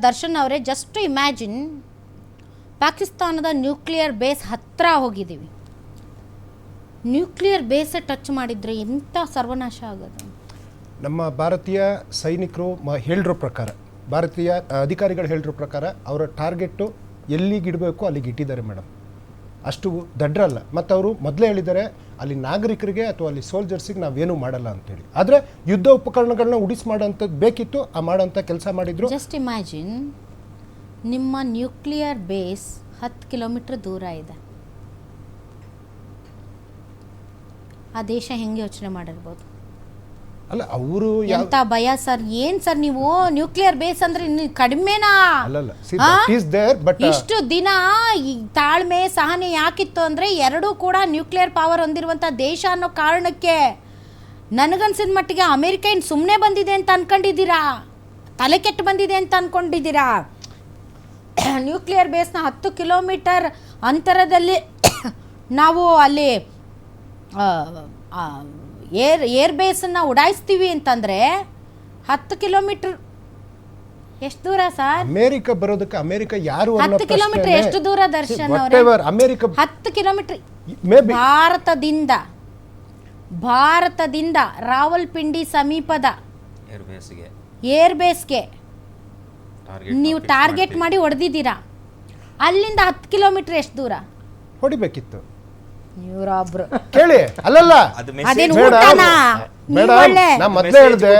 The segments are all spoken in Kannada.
ದರ್ಶನ್ ಅವರೇ, ಜಸ್ಟ್ ಇಮ್ಯಾಜಿನ್, ಪಾಕಿಸ್ತಾನದ ನ್ಯೂಕ್ಲಿಯರ್ ಬೇಸ್ ಹತ್ತಿರ ಹೋಗಿದ್ದೀವಿ. ನ್ಯೂಕ್ಲಿಯರ್ ಬೇಸೇ ಟಚ್ ಮಾಡಿದರೆ ಎಂಥ ಸರ್ವನಾಶ ಆಗೋದು. ನಮ್ಮ ಭಾರತೀಯ ಸೈನಿಕರು ಹೇಳಿರೋ ಪ್ರಕಾರ, ಭಾರತೀಯ ಅಧಿಕಾರಿಗಳು ಹೇಳಿರೋ ಪ್ರಕಾರ ಅವರ ಟಾರ್ಗೆಟ್ಟು ಎಲ್ಲಿಗಿಡಬೇಕು ಅಲ್ಲಿಗೆ ಇಟ್ಟಿದ್ದಾರೆ ಮೇಡಮ್. ಅಷ್ಟು ದಡ್ರಲ್ಲ. ಮತ್ತು ಅವರು ಮೊದಲೇ ಹೇಳಿದ್ದಾರೆ ಅಲ್ಲಿ ನಾಗರಿಕರಿಗೆ ಅಥವಾ ಅಲ್ಲಿ ಸೋಲ್ಜರ್ಸಿಗೆ ನಾವೇನೂ ಮಾಡಲ್ಲ ಅಂತೇಳಿ. ಆದರೆ ಯುದ್ಧ ಉಪಕರಣಗಳನ್ನ ಉಡಿಸಿ ಮಾಡೋಂಥದ್ದು ಬೇಕಿತ್ತು, ಆ ಮಾಡೋಂಥ ಕೆಲಸ ಮಾಡಿದ್ರು. ಜಸ್ಟ್ ಇಮ್ಯಾಜಿನ್, ನಿಮ್ಮ ನ್ಯೂಕ್ಲಿಯರ್ ಬೇಸ್ 10 ಕಿಲೋಮೀಟರ್ ದೂರ ಇದೆ. ಆ ದೇಶ ಹೆಂಗೆ ಯೋಚನೆ ಮಾಡಿರ್ಬೋದು? ಅಲ್ಲ ಅವರು ಎಂತ ಭಯ ಸರ್. ಏನ್ ಸರ್ ನೀವು ನ್ಯೂಕ್ಲಿಯರ್ ಬೇಸ್ ಅಂದ್ರೆ ಕಡಿಮೆನಾ? ಇಷ್ಟು ದಿನ ಈ ತಾಳ್ಮೆ ಸಹನೆ ಯಾಕಿತ್ತು ಅಂದ್ರೆ ಎರಡೂ ಕೂಡ ನ್ಯೂಕ್ಲಿಯರ್ ಪವರ್ ಹೊಂದಿರುವಂತ ದೇಶ ಅನ್ನೋ ಕಾರಣಕ್ಕೆ. ನನಗನ್ಸಿದ ಮಟ್ಟಿಗೆ ಅಮೆರಿಕ ಏನು ಸುಮ್ಮನೆ ಬಂದಿದೆ ಅಂತ ಅನ್ಕೊಂಡಿದ್ದೀರಾ? ತಲೆ ಕೆಟ್ಟು ಬಂದಿದೆ ಅಂತ ಅನ್ಕೊಂಡಿದ್ದೀರಾ? ನ್ಯೂಕ್ಲಿಯರ್ ಬೇಸ್ನ 10 ಕಿಲೋಮೀಟರ್ ಅಂತರದಲ್ಲಿ ನಾವು ಅಲ್ಲಿ ಏರ್ ಬೇಸನ್ನು ಉಡಾಯಿಸ್ತೀವಿ ಅಂತಂದರೆ 10 ಕಿಲೋಮೀಟರ್ ಎಷ್ಟು ದೂರ ಸರ್? ಅಮೆರಿಕ ಬರೋದಕ್ಕೆ ಅಮೆರಿಕ ಯಾರು? 10 ಕಿಲೋಮೀಟರ್ ಎಷ್ಟು ದೂರ ದರ್ಶನ್ ಅಮೆರಿಕ 10 ಕಿಲೋಮೀಟರ್ ಭಾರತದಿಂದ ರಾವಲ್ಪಿಂಡಿ ಸಮೀಪದ ಏರ್ ಬೇಸ್ಗೆ ನೀವು ಟಾರ್ಗೆಟ್ ಮಾಡಿ ಹೊಡೆದಿದ್ದೀರಾ. ಅಲ್ಲಿಂದ 10 ಕಿಲೋಮೀಟರ್ ಎಷ್ಟು ದೂರ ಹೊಡಿಬೇಕಿತ್ತು? ಇವರೊಬ್ರು ಕೇಳಿ. ಅಲ್ಲಲ್ಲ, ಮೊದಲೇ ಹೇಳಿದೆ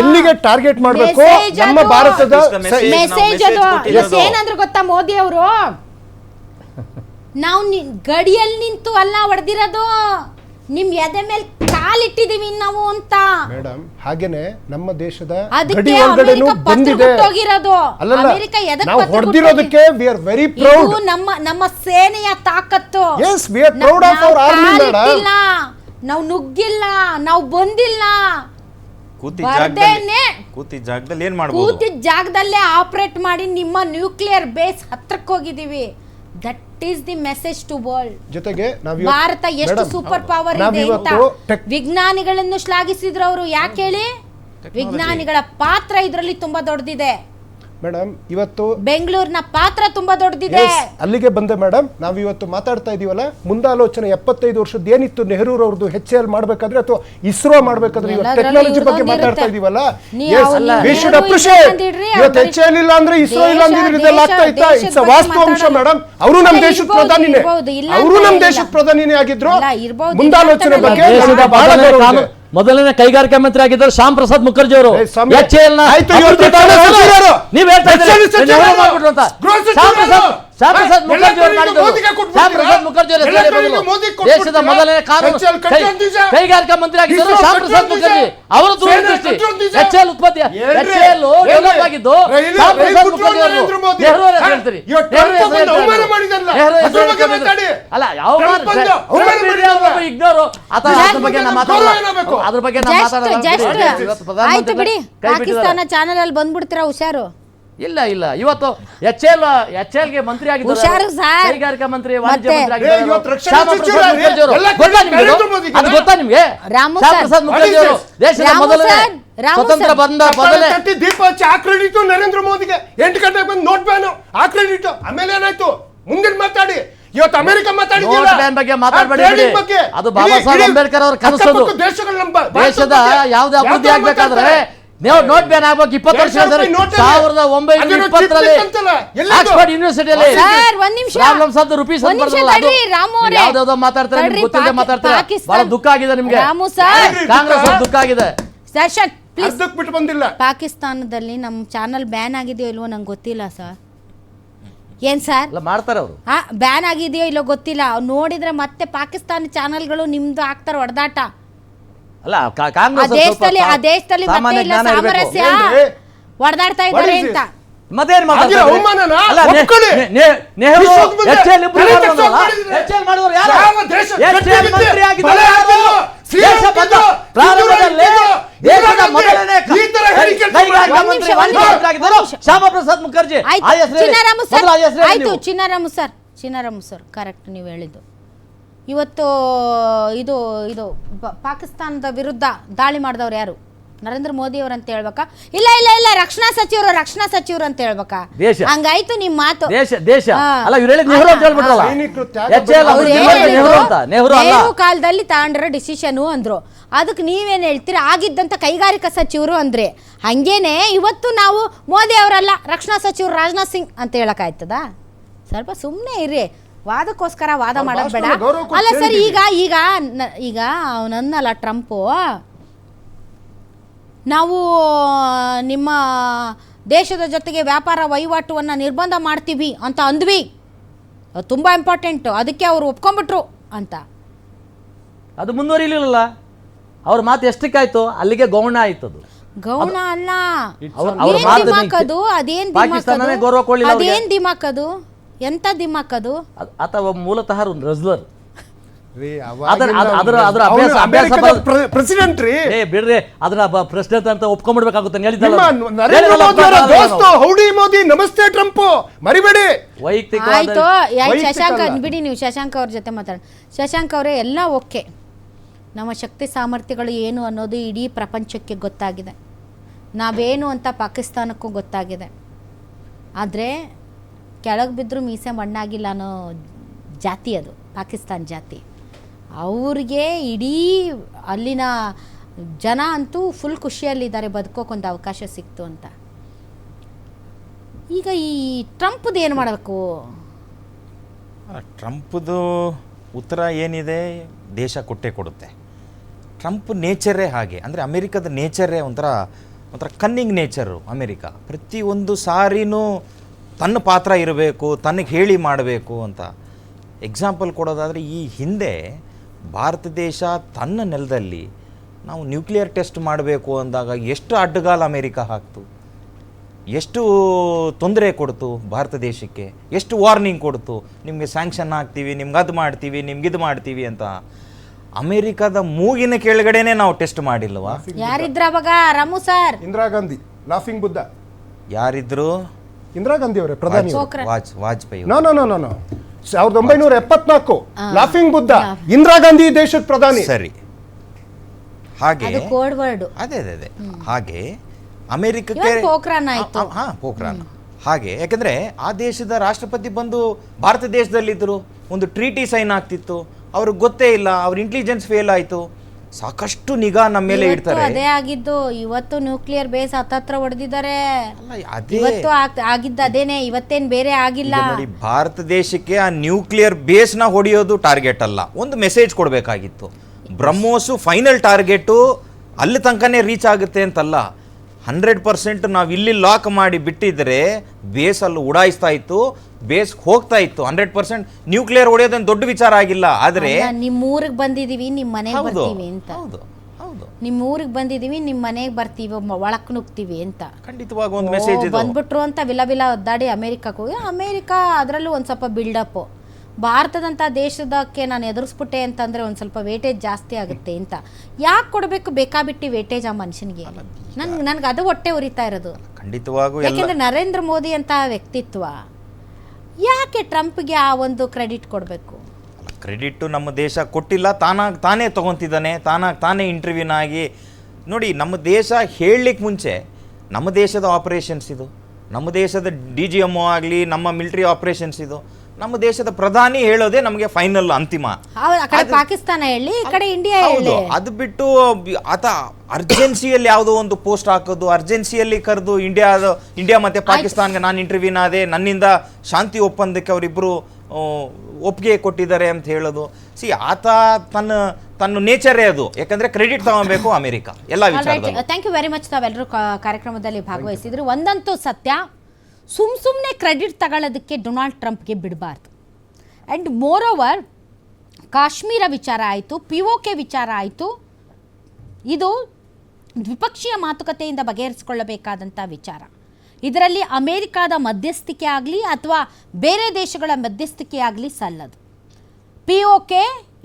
ಎಲ್ಲಿಗೆ ಟಾರ್ಗೆಟ್ ಮಾಡಬೇಕು ನಮ್ಮ ಭಾರತದ ಮೆಸೇಜ್. ಅದು ಏನಂದ್ರೆ ಗೊತ್ತಾ ಮೋದಿ ಅವರು, ನಾವು ಗಡಿಯಲ್ಲಿ ನಿಂತು ಅಲ್ಲ ಹೊಡೆದಿರೋದು, ನಿಮ್ ಎದೆ ಮೇಲೆ ಕಾಲಿಟ್ಟಿದೀವಿ ನಾವು ಅಂತ. ಮೇಡಮ್, ಹಾಗೇನೆ ನಮ್ಮ ದೇಶದ ಗಡಿ ಒಳಗಡೆನೂ ಬಂದಿದೆ. ಅಮೆರಿಕ ನಾವು ಹೊಡೆದಿರೋದಕ್ಕೆ ವಿ ಆರ್ ವೆರಿ ಪ್ರೌಡ್. ನಮ್ಮ ಸೇನೆಯ ತಾಕತ್ತು. Yes, we are proud of our army madam. ನಾವು ನುಗ್ಗಿಲ್ಲ, ನಾವು ಬಂದಿಲ್ಲ. ಕೂತಿದ್ದ ಜಾಗದಲ್ಲೇ ಆಪರೇಟ್ ಮಾಡಿ ನಿಮ್ಮ ನ್ಯೂಕ್ಲಿಯರ್ ಬೇಸ್ ಹತ್ರಕ್ಕೆ ಹೋಗಿದೀವಿ. That is the message to world. ಜೊತೆಗೆ ಭಾರತ ಎಷ್ಟು ಸೂಪರ್ ಪವರ್ ಇದೆ ಅಂತ ವಿಜ್ಞಾನಿಗಳನ್ನು ಶ್ಲಾಘಿಸಿದ್ರು ಅವರು. ಯಾಕೆ ಹೇಳಿ? ವಿಜ್ಞಾನಿಗಳ ಪಾತ್ರ ಇದರಲ್ಲಿ ತುಂಬಾ ದೊಡ್ಡದಿದೆ ಮೇಡಮ್. ಇವತ್ತು ಬೆಂಗಳೂರಿನ ಪಾತ್ರ ತುಂಬಾ ದೊಡ್ಡದಿದೆ. ಅಲ್ಲಿಗೆ ಬಂದೆ ಮೇಡಮ್. ನಾವು ಇವತ್ತು ಮಾತಾಡ್ತಾ ಇದೀವಲ್ಲ, ಮುಂದಾಲೋಚನೆ 75 ವರ್ಷದ ಏನಿತ್ತು ನೆಹರೂರ್ ಅವ್ರದ್ದು HAL ಮಾಡ್ಬೇಕಾದ್ರೆ ಅಥವಾ ಇಸ್ರೋ ಮಾಡ್ಬೇಕಾದ್ರೆ, ಇವತ್ತು ಟೆಕ್ನಾಲಜಿ ಬಗ್ಗೆ ಮಾತಾಡ್ತಾ ಇದೀವಲ್ಲ, ವಿ ಶುಡ್ ಅಪ್ರಿಶಿಯೇಟ್. ಇವತ್ತು HAL ಇಲ್ಲ ಅಂದ್ರೆ ಇಸ್ರೋ ಇಲ್ಲ ಅಂದ್ರೆ ಇದೆಲ್ಲ ಆಗ್ತಾ ಇತ್ತಾ? ಇಟ್ಸ್ ವಾಸ್ತವಾಂಶ ಮೇಡಮ್. ಅವರು ನಮ್ಮ ದೇಶದ ಪ್ರಧಾನಿನೇ ಆಗಿದ್ರು. ಮುಂದಾಲೋಚನೆ ಬಗ್ಗೆ ಮೊದಲನೇ ಕೈಗಾರಿಕಾ ಮಂತ್ರಿ ಆಗಿದ್ದರು ಶ್ಯಾಮ್ ಪ್ರಸಾದ್ ಮುಖರ್ಜಿ ಅವರು. ಶ್ಯಾಮ್ ಪ್ರಸಾದ್ ಮುಖರ್ಜಿ ದೇಶದ ಮೊದಲನೇ ಕಾನೂನು ಕೈಗಾರಿಕಾ ಮಂತ್ರಿ ಆಗಿದ್ದರು ಶ್ಯಾಮ್ ಪ್ರಸಾದ್ ಮುಖರ್ಜಿ. ಅವರು ದೂರದೃಷ್ಟಿ. HAL ಉತ್ಪತ್ತಿ ಡೆವಲಪ್ ಆಗಿದ್ದು ಶ್ಯಾಮ್ ಪ್ರಸಾದ್ ಮುಖರ್ಜಿ ಅವರು. ನೆಹರು ಹೇಳ್ತೀರಿ ಅಲ್ಲ, ಯಾವ ಇಗ್ನೋರು ಅದ್ರ ಬಗ್ಗೆ ಅದ್ರ ಬಗ್ಗೆ ಆಯ್ತು ಬಿಡಿ. ಪಾಕಿಸ್ತಾನ ಚಾನೆಲ್ ಅಲ್ಲಿ ಬಂದ್ಬಿಡ್ತೀರಾ, ಹುಷಾರು. ಇಲ್ಲ ಇಲ್ಲ, ಇವತ್ತು HAL ಗೆ ಮಂತ್ರಿ ಆಗಿದ್ದಾರೆ, ಕೈಗಾರಿಕಾ ಮಂತ್ರಿ, ವಾಣಿಜ್ಯ ಮಂತ್ರಿ ಆಗಿದ್ದಾರೆ ಶ್ಯಾಮ್ ಪ್ರಸಾದ್ ಮುಖರ್ಜಿ ಅವರು. ಅದು ಗೊತ್ತಾ ನಿಮ್ಗೆ? ಶ್ಯಾಮ್ ಪ್ರಸಾದ್ ಮುಖರ್ಜಿ ಅವರು ದೇಶದ ಮೊದಲನೇ ಸ್ವತಂತ್ರ ಬಂದ ಮೊದಲೇ ದೀಪ ಹಚ್ಚಿ ಆ ಕ್ರೆಡಿಟ್ ನರೇಂದ್ರ ಮೋದಿಗೆ. 8 ಗಂಟೆಗೆ ಬಂದು ನೋಟ್ ಬ್ಯಾನ್ ಆ ಕ್ರೆಡಿಟ್. ಆಮೇಲೆ ಏನಾಯ್ತು? ಮುಂದಿನ ಮಾತಾಡಿ. ಇವತ್ತು ಅಮೆರಿಕ ಮಾತಾಡಿದ್ಯಲ್ಲ, ನೋಟ್ ಬ್ಯಾನ್ ಬಗ್ಗೆ ಮಾತಾಡಬೇಡಿ. ಅದು ಬಾಬಾ ಸಾಹೇಬ್ ಅಂಬೇಡ್ಕರ್ ಅವರ ಕನಸು. ದೇಶದ ಯಾವ್ದು ಅಭಿವೃದ್ಧಿ ಆಗ್ಬೇಕಾದ್ರೆ ನೋಟ್ ಬ್ಯಾನ್ ಆಗ್ಬೇಕು. 20 ವರ್ಷ 1920ರಲ್ಲಿ ಆಕ್ಸ್ಫರ್ಡ್ ಯೂನಿವರ್ಸಿಟಿಯಲ್ಲಿ ಪ್ರಾಬ್ಲಮ್ಸ್ ಆಫ್ ದ ರೂಪೀಸ್ ಯಾವ್ದಾವ್ದೋ ಮಾತಾಡ್ತಾರೆ, ಗೊತ್ತಿಲ್ಲದೆ ಮಾತಾಡ್ತಾರೆ. ಬಹಳ ದುಃಖ ಆಗಿದೆ ನಿಮ್ಗೆ, ಕಾಂಗ್ರೆಸ್ ದುಃಖ ಆಗಿದೆ. ಬಿಟ್ಟು ಬಂದಿಲ್ಲ. ಪಾಕಿಸ್ತಾನದಲ್ಲಿ ನಮ್ಮ ಚಾನಲ್ ಬ್ಯಾನ್ ಆಗಿದೆಯೋ ಇಲ್ವೋ ನಂಗೆ ಗೊತ್ತಿಲ್ಲ ಸರ್. ಏನ್ ಸರ್ ಮಾಡ್ತಾರೆ ಅವರು? ಬ್ಯಾನ್ ಆಗಿದೆಯೋ ಇಲ್ಲೋ ಗೊತ್ತಿಲ್ಲ. ನೋಡಿದ್ರೆ ಮತ್ತೆ ಪಾಕಿಸ್ತಾನಿ ಚಾನಲ್ಗಳು ನಿಮ್ದು ಹಾಕ್ತಾರೆ ಹೊಡೆದಾಟ. ಅಲ್ಲ, ಕಾಂಗ್ರೆಸ್ ದೇಶದಲ್ಲಿ ಸಾಮರಸ್ಯ ಹೊಡೆದಾಡ್ತಾ ಇದ್ದಾರೆ ಅಂತ ಮತ್ತೇನ್ ಮಾತಾಡ್ತಾರೆ? ನೆಹರು ಮಾಡಿದವರು ಯಾರು? ಮಂತ್ರಿ ಆಗಿದ್ದಾರೆ. ಶ್ಯಾಮ ಪ್ರಸಾದ್ ಮುಖರ್ಜಿ. ಚಿನ್ನರಾಮು ಸರ್ ಕರೆಕ್ಟ್ ನೀವು ಹೇಳಿದ್ದು. ಇವತ್ತು ಇದು ಪಾಕಿಸ್ತಾನದ ವಿರುದ್ಧ ದಾಳಿ ಮಾಡಿದವ್ರು ಯಾರು? ನರೇಂದ್ರ ಮೋದಿ ಅವ್ರು ಅಂತ ಹೇಳ್ಬೇಕಾ? ಇಲ್ಲ ಇಲ್ಲ ಇಲ್ಲ ರಕ್ಷಣಾ ಸಚಿವರು ಅಂತ ಹೇಳ್ಬೇಕಾ? ದೇಶ. ಹಂಗಾಯ್ತು ನಿಮ್ ಮಾತು. ದೇಶ ಅಲ್ಲ, ಇವ್ರು ಹೇಳಿದ್ ನೆಹರು ಅಂತ ಹೇಳ್ಬಿಟ್ರಲ್ಲ. ನೆಹರು ಕಾಲದಲ್ಲಿ ತಗೊಂಡಿರೋ ಡಿಸಿಷನ್ ಅಂದ್ರು. ಅದಕ್ಕೆ ನೀವೇನು ಹೇಳ್ತೀರಿ? ಆಗಿದ್ದಂತ ಕೈಗಾರಿಕಾ ಸಚಿವರು ಅಂದ್ರೆ ಹಂಗೇನೆ ಇವತ್ತು ನಾವು ಮೋದಿ ಅವರಲ್ಲ ರಕ್ಷಣಾ ಸಚಿವರು ರಾಜನಾಥ್ ಸಿಂಗ್ ಅಂತ ಹೇಳಕ್ಕಾಯ್ತದ? ಸ್ವಲ್ಪ ಸುಮ್ಮನೆ ಇರಿ, ವಾದಕ್ಕೋಸ್ಕರ ವಾದ ಮಾಡೋದು ಬೇಡ. ಅಲ್ಲ ಸರ್, ಈಗ ಅವನನ್ನಲ್ಲ ಟ್ರಂಪು, ನಾವು ನಿಮ್ಮ ದೇಶದ ಜೊತೆಗೆ ವ್ಯಾಪಾರ ವಹಿವಾಟುವನ್ನು ನಿರ್ಬಂಧ ಮಾಡ್ತೀವಿ ಅಂತ ಅಂದ್ವಿ, ತುಂಬ ಇಂಪಾರ್ಟೆಂಟು, ಅದಕ್ಕೆ ಅವರು ಒಪ್ಕೊಂಡ್ಬಿಟ್ರು ಅಂತ. ಅದು ಮುಂದುವರಿಲಿಲ್ಲ. ಅವ್ರ ಮಾತು ಎಷ್ಟಕ್ಕಾಯ್ತು? ಅಲ್ಲಿಗೆ ಗೌಣ ಆಯ್ತದು. ಗೌಣ ಅಲ್ಲ, ಅದೇನ್ ದಿಮಾಕದು? ಎಂತ ದಿಮಾಕದು? ಅಥವಾ ಮೂಲತಃ ಒಂದು ರಜ್ಲರ್ ಪ್ರೆಸಿಡೆಂಟ್ ರೀ. ಬಿಡ್ರಿ, ಅದನ್ನ ಪ್ರೆಸಿಡೆಂಟ್ ಅಂತ ಒಪ್ಕೊಂಡ್ಬಿಡ್ಬೇಕಾಗುತ್ತೆ. ಹೌಡಿ ಮೋದಿ, ನಮಸ್ತೆ ಟ್ರಂಪ್, ಮರಿಬೇಡಿ. ವೈಯಕ್ತಿಕ ಆಯ್ತು. ಶಶಾಂಕ್ ಬಿಡಿ, ನೀವು ಶಶಾಂಕ್ ಅವ್ರ ಜೊತೆ ಮಾತಾಡಿ. ಶಶಾಂಕ್ ಅವರೇ, ಎಲ್ಲ ಓಕೆ, ನಮ್ಮ ಶಕ್ತಿ ಸಾಮರ್ಥ್ಯಗಳು ಏನು ಅನ್ನೋದು ಇಡೀ ಪ್ರಪಂಚಕ್ಕೆ ಗೊತ್ತಾಗಿದೆ, ನಾವೇನು ಅಂತ ಪಾಕಿಸ್ತಾನಕ್ಕೂ ಗೊತ್ತಾಗಿದೆ. ಆದರೆ ಕೆಳಗೆ ಬಿದ್ದರೂ ಮೀಸೆ ಮಣ್ಣಾಗಿಲ್ಲ ಅನ್ನೋ ಜಾತಿ ಅದು ಪಾಕಿಸ್ತಾನ ಜಾತಿ. ಅವ್ರಿಗೆ ಇಡೀ ಅಲ್ಲಿನ ಜನ ಅಂತೂ ಫುಲ್ ಖುಷಿಯಲ್ಲಿದ್ದಾರೆ, ಬದುಕೋಕೊಂದು ಅವಕಾಶ ಸಿಕ್ತು ಅಂತ. ಈಗ ಈ ಟ್ರಂಪ್ದು ಏನು ಮಾಡಬೇಕು? ಟ್ರಂಪ್ದು ಉತ್ತರ ಏನಿದೆ, ದೇಶ ಕೊಟ್ಟೇ ಕೊಡುತ್ತೆ. ಟ್ರಂಪ್ ನೇಚರೇ ಹಾಗೆ. ಅಂದರೆ ಅಮೇರಿಕದ ನೇಚರೇ ಒಂಥರ ಕನ್ನಿಂಗ್ ನೇಚರು. ಅಮೇರಿಕಾ ಪ್ರತಿಯೊಂದು ಸಾರಿನೂ ತನ್ನ ಪಾತ್ರ ಇರಬೇಕು, ತನಗೆ ಹೇಳಿ ಮಾಡಬೇಕು ಅಂತ. ಎಕ್ಸಾಂಪಲ್ ಕೊಡೋದಾದರೆ, ಈ ಹಿಂದೆ ಭಾರತ ದೇಶ ತನ್ನ ನೆಲದಲ್ಲಿ ನಾವು ನ್ಯೂಕ್ಲಿಯರ್ ಟೆಸ್ಟ್ ಮಾಡಬೇಕು ಅಂದಾಗ ಎಷ್ಟು ಅಡ್ಡಗಾಲ ಅಮೇರಿಕಾ ಹಾಕ್ತು, ಎಷ್ಟು ತೊಂದರೆ ಕೊಡ್ತು ಭಾರತ ದೇಶಕ್ಕೆ, ಎಷ್ಟು ವಾರ್ನಿಂಗ್ ಕೊಡ್ತು, ನಿಮಗೆ ಸ್ಯಾಂಕ್ಷನ್ ಹಾಕ್ತೀವಿ, ನಿಮ್ಗೆ ಅದು ಮಾಡ್ತೀವಿ, ನಿಮ್ಗೆ ಇದು ಮಾಡ್ತೀವಿ ಅಂತ. ಅಮೇರಿಕಾದ ಮೂಗಿನ ಕೆಳಗಡೆನೆ ನಾವು ಟೆಸ್ಟ್ ಮಾಡಿಲ್ವಾ? ಯಾರಿದ್ರ ಅವಾಗ? Ramu sir, Indira Gandhi, laughing Buddha. ಯಾರಿದ್ರು? ಇಂದಿರಾ ಗಾಂಧಿ ಅವರೇ ಪ್ರಧಾನಿ. ವಾಜಪೇಯಿ. ನೋ 1974 ಲಾಫಿಂಗ್ ಬುದ್ಧ, ಇಂದಿರಾ ಗಾಂಧಿ ದೇಶದ ಪ್ರಧಾನಿ. ಸರಿ, ಹಾಗೆ ಕೋಡ್ ವರ್ಡ್. ಅದೇ ಹಾಗೆ ಅಮೆರಿಕಕ್ಕೆ ಪೋಖ್ರಾನ್ ಆಯ್ತು. ಪೋಖ್ರಾನ್ ಹಾಗೆ. ಯಾಕಂದ್ರೆ ಆ ದೇಶದ ರಾಷ್ಟ್ರಪತಿ ಬಂದು ಭಾರತ ದೇಶದಲ್ಲಿದ್ದರು, ಒಂದು ಟ್ರೀಟಿ ಸೈನ್ ಆಗ್ತಿತ್ತು, ಅವ್ರಿಗೆ ಗೊತ್ತೇ ಇಲ್ಲ, ಅವ್ರ ಇಂಟೆಲಿಜೆನ್ಸ್ ಫೇಲ್ ಆಯ್ತು. ಸಾಕಷ್ಟು ನಿಗಾ ನಮ್ಮ ಮೇಲೆ ಇಡ್ತಾರೆ. ಅದೇ ಆಗಿದ್ದು. ಇವತ್ತು ನ್ಯೂಕ್ಲಿಯರ್ ಬೇಸ್ ಹತ್ತತ್ರ ಹೊಡೆದಿದ್ದಾರೆ. ಇವತ್ತು ಆಗಿದ್ದ ಅದೇನೆ, ಇವತ್ತೇನ್ ಬೇರೆ ಆಗಿಲ್ಲ. ನೋಡಿ, ಭಾರತ ದೇಶಕ್ಕೆ ಆ ನ್ಯೂಕ್ಲಿಯರ್ ಬೇಸ್ ನ ಹೊಡೆಯೋದು ಟಾರ್ಗೆಟ್ ಅಲ್ಲ, ಒಂದು ಮೆಸೇಜ್ ಕೊಡಬೇಕಾಗಿತ್ತು. ಬ್ರಹ್ಮೋಸು ಫೈನಲ್ ಟಾರ್ಗೆಟು ಅಲ್ಲಿ ತನಕನೇ ರೀಚ್ ಆಗುತ್ತೆ ಅಂತಲ್ಲ. 100% ನಾವು ಇಲ್ಲಿ ಲಾಕ್ ಮಾಡಿ ಬಿಟ್ಟಿದ್ರೆ ಬೇಸ್ ಅಲ್ಲಿ ಉಡಾಯಿಸ್ತಾ ಇತ್ತು, ಬೇಸ್ ಹೋಗ್ತಾ ಇತ್ತು. 100% ನ್ಯೂಕ್ಲಿಯರ್ ಹೊಡೆಯೋದೊಂದು ದೊಡ್ಡ ವಿಚಾರ ಆಗಿಲ್ಲ. ಆದ್ರೆ ನಿಮ್ಮ ಊರಿಗೆ ಬಂದಿದೀವಿ, ನಿಮ್ಮ ಮನೆಗೆ ಬರ್ತೀವಿ ಅಂತ. ಹೌದು, ನಿಮ್ಮ ಊರಿಗೆ ಬಂದಿದೀವಿ, ನಿಮ್ಮ ಮನೆಗೆ ಬರ್ತೀವಿ, ಒಳಕ್ ನುಗ್ತೀವಿ ಅಂತ ಖಂಡಿತವಾಗಿ ಒಂದು ಮೆಸೇಜ್ ಬಂದ್ಬಿಟ್ರು ಅಂತ ವಿಲ ಒದ್ದಾಡಿ ಅಮೆರಿಕಕ್ಕೆ ಹೋಗಿ, ಅಮೆರಿಕಾ ಅದರಲ್ಲೂ ಒಂದು ಸ್ವಲ್ಪ ಬಿಲ್ಡಪ್. ಭಾರತದಂಥ ದೇಶದಕ್ಕೆ ನಾನು ಎದುರಿಸ್ಬಿಟ್ಟೆ ಅಂತಂದರೆ ಒಂದು ಸ್ವಲ್ಪ ವೇಟೇಜ್ ಜಾಸ್ತಿ ಆಗುತ್ತೆ ಅಂತ. ಯಾಕೆ ಕೊಡಬೇಕು ಬೇಕಾಬಿಟ್ಟು ವೇಟೇಜ್ ಆ ಮನುಷ್ಯನಿಗೆ? ನನಗೆ ಅದು ಹೊಟ್ಟೆ ಉರಿತಾ ಇರೋದು ಖಂಡಿತವಾಗೂ. ಯಾಕೆಂದರೆ ನರೇಂದ್ರ ಮೋದಿ ಅಂತ ವ್ಯಕ್ತಿತ್ವ ಯಾಕೆ ಟ್ರಂಪ್ಗೆ ಆ ಒಂದು ಕ್ರೆಡಿಟ್ ಕೊಡಬೇಕು? ಕ್ರೆಡಿಟ್ ನಮ್ಮ ದೇಶ ಕೊಟ್ಟಿಲ್ಲ, ತಾನೇ ತಗೊತಿದ್ದಾನೆ, ತಾನೇ ಇಂಟರ್ವ್ಯೂನಾಗಿ. ನೋಡಿ, ನಮ್ಮ ದೇಶ ಹೇಳಲಿಕ್ಕೆ ಮುಂಚೆ ನಮ್ಮ ದೇಶದ ಆಪರೇಷನ್ಸ್ ಇದು, ನಮ್ಮ ದೇಶದ DGMO ಆಗಲಿ, ನಮ್ಮ ಮಿಲಿಟರಿ ಆಪರೇಷನ್ಸ್ ಇದು, ನಮ್ಮ ದೇಶದ ಪ್ರಧಾನಿ ಹೇಳೋದೇ ನಮಗೆ ಫೈನಲ್ ಅಂತಿಮ. ಪಾಕಿಸ್ತಾನ ಹೇಳಿ, ಈ ಕಡೆ ಇಂಡಿಯಾ ಹೇಳಿ. ಅದು ಬಿಟ್ಟು ಆತ ಅರ್ಜೆನ್ಸಿಯಲ್ಲಿ ಯಾವುದೋ ಒಂದು ಪೋಸ್ಟ್ ಹಾಕೋದು, ಅರ್ಜೆನ್ಸಿಯಲ್ಲಿ ಕರೆದು ಇಂಡಿಯಾ ಮತ್ತೆ ಪಾಕಿಸ್ತಾನ್ಗೆ ನಾನು ಇಂಟರ್ವ್ಯೂನಾದೆ, ನನ್ನಿಂದ ಶಾಂತಿ ಒಪ್ಪಂದಕ್ಕೆ ಅವರಿಬ್ಬರು ಒಪ್ಪಿಗೆ ಕೊಟ್ಟಿದ್ದಾರೆ ಅಂತ ಹೇಳೋದು. ಆತ ತನ್ನ ನೇಚರೇ ಅದು. ಯಾಕಂದ್ರೆ ಕ್ರೆಡಿಟ್ ತಗೊಬೇಕು ಅಮೆರಿಕ ಎಲ್ಲ ವಿಚಾರದಲ್ಲಿ. Thank you very much. ತಾವೆಲ್ಲರೂ ಕಾರ್ಯಕ್ರಮದಲ್ಲಿ ಭಾಗವಹಿಸಿದ್ರು. ಒಂದಂತೂ ಸತ್ಯ, ಸುಮ್ಮನೆ ಕ್ರೆಡಿಟ್ ತಗೊಳ್ಳೋದಕ್ಕೆ ಡೊನಾಲ್ಡ್ ಟ್ರಂಪ್ಗೆ ಬಿಡಬಾರ್ದು. ಆ್ಯಂಡ್ ಮೋರ್ ಓವರ್, ಕಾಶ್ಮೀರ ವಿಚಾರ ಆಯಿತು, POK ವಿಚಾರ ಆಯಿತು, ಇದು ದ್ವಿಪಕ್ಷೀಯ ಮಾತುಕತೆಯಿಂದ ಬಗೆಹರಿಸಿಕೊಳ್ಳಬೇಕಾದಂಥ ವಿಚಾರ. ಇದರಲ್ಲಿ ಅಮೇರಿಕಾದ ಮಧ್ಯಸ್ಥಿಕೆ ಆಗಲಿ ಅಥವಾ ಬೇರೆ ದೇಶಗಳ ಮಧ್ಯಸ್ಥಿಕೆ ಆಗಲಿ ಸಲ್ಲದು. POK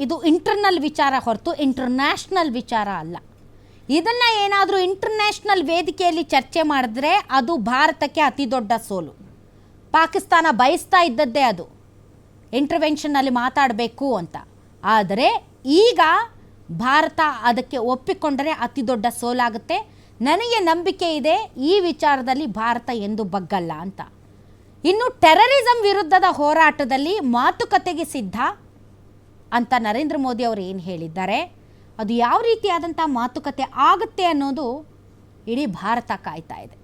ಇದು ಇಂಟರ್ನಲ್ ವಿಚಾರ ಹೊರತು ಇಂಟರ್ನ್ಯಾಷನಲ್ ವಿಚಾರ ಅಲ್ಲ. ಇದನ್ನು ಏನಾದರೂ ಇಂಟರ್ನ್ಯಾಷನಲ್ ವೇದಿಕೆಯಲ್ಲಿ ಚರ್ಚೆ ಮಾಡಿದ್ರೆ ಅದು ಭಾರತಕ್ಕೆ ಅತಿ ದೊಡ್ಡ ಸೋಲು. ಪಾಕಿಸ್ತಾನ ಬಯಸ್ತಾ ಇದ್ದದ್ದೇ ಅದು, ಇಂಟರ್ವೆನ್ಷನ್ನಲ್ಲಿ ಮಾತಾಡಬೇಕು ಅಂತ. ಆದರೆ ಈಗ ಭಾರತ ಅದಕ್ಕೆ ಒಪ್ಪಿಕೊಂಡರೆ ಅತಿ ದೊಡ್ಡ ಸೋಲಾಗುತ್ತೆ. ನನಗೆ ನಂಬಿಕೆ ಇದೆ ಈ ವಿಚಾರದಲ್ಲಿ ಭಾರತ ಎಂದು ಬಗ್ಗಲ್ಲ ಅಂತ. ಇನ್ನು ಟೆರರಿಸಂ ವಿರುದ್ಧದ ಹೋರಾಟದಲ್ಲಿ ಮಾತುಕತೆಗೆ ಸಿದ್ಧ ಅಂತ ನರೇಂದ್ರ ಮೋದಿ ಅವರು ಏನು ಹೇಳಿದ್ದಾರೆ, ಅದು ಯಾವ ರೀತಿಯಾದಂಥ ಮಾತುಕತೆ ಆಗುತ್ತೆ ಅನ್ನೋದು ಇಡೀ ಭಾರತ ಕಾಯ್ತಾ ಇದೆ.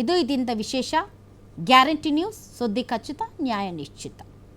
ಇದು ಇದರಿಂದ ವಿಶೇಷ. ಗ್ಯಾರಂಟಿ ನ್ಯೂಸ್, ಸುದ್ದಿ ಖಚಿತ, ನ್ಯಾಯ ನಿಶ್ಚಿತ.